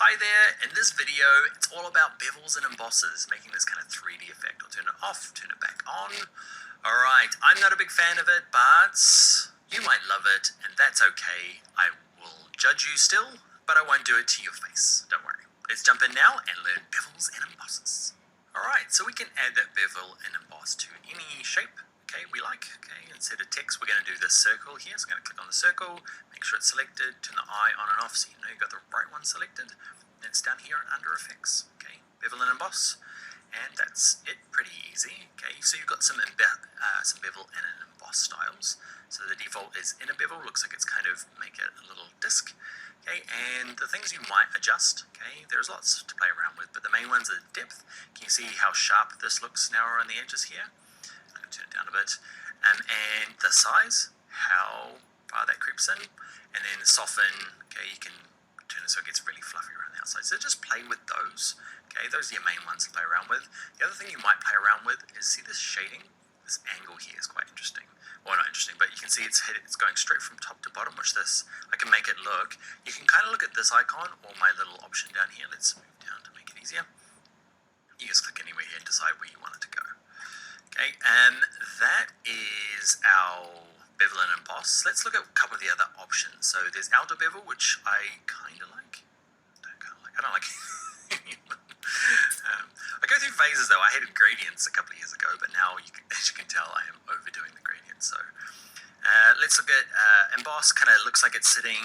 Hi there, in this video it's all about bevels and embosses, making this kind of 3D effect. I'll turn it off, turn it back on. Alright, I'm not a big fan of it, but you might love it, and that's okay. I will judge you still, but I won't do it to your face, don't worry. Let's jump in now and learn bevels and embosses. Alright, so we can add that bevel and emboss to any shape we like. Instead of text, we're going to do this circle here. So I'm going to click on the circle, make sure it's selected, turn the eye on and off so you know you've got the right one selected. And it's down here under effects. Bevel and emboss, and that's it. Pretty easy. So you've got some bevel and an emboss styles. So the default is in a bevel, looks like it's kind of make it a little disc. And the things you might adjust, there's lots to play around with, but the main ones are depth. Can you see how sharp this looks now around the edges here? I'm going to turn it down a bit. And the size, how far that creeps in. And then soften, you can turn it so it gets really fluffy around the outside. So just play with those. Those are your main ones to play around with. The other thing you might play around with is, see this shading? This angle here is quite interesting. Well, not interesting, but you can see it's going straight from top to bottom, which I can make it look. You can kind of look at this icon or my little option down here. Let's move down to make it easier. You just click anywhere here and decide where you want it to go. And that is our bevel and emboss. Let's look at a couple of the other options. So there's outer bevel, which I kind of like. I don't like I go through phases though. I hated gradients a couple of years ago, but now, as you can tell, I am overdoing the gradients. So let's look at emboss. Kind of looks like it's sitting,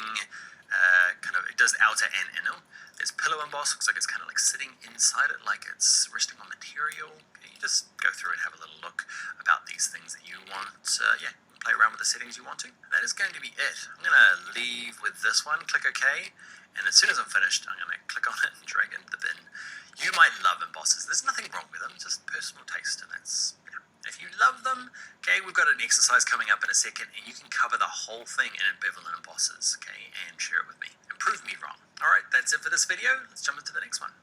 it does outer and inner. There's pillow emboss. Looks like it's kind of like sitting inside it, like it's resting on material. You just go through and have a little look about these things that you want. Play around with the settings you want to. That is going to be it. I'm going to leave with this one, click OK, and as soon as I'm finished, I'm going to click on it and drag it into the bin. You might love embosses. There's nothing wrong with them, just personal taste, and that's, If you love them, we've got an exercise coming up in a second, and you can cover the whole thing in bevel and embosses, and share it with me, and prove me wrong. Alright, that's it for this video. Let's jump into the next one.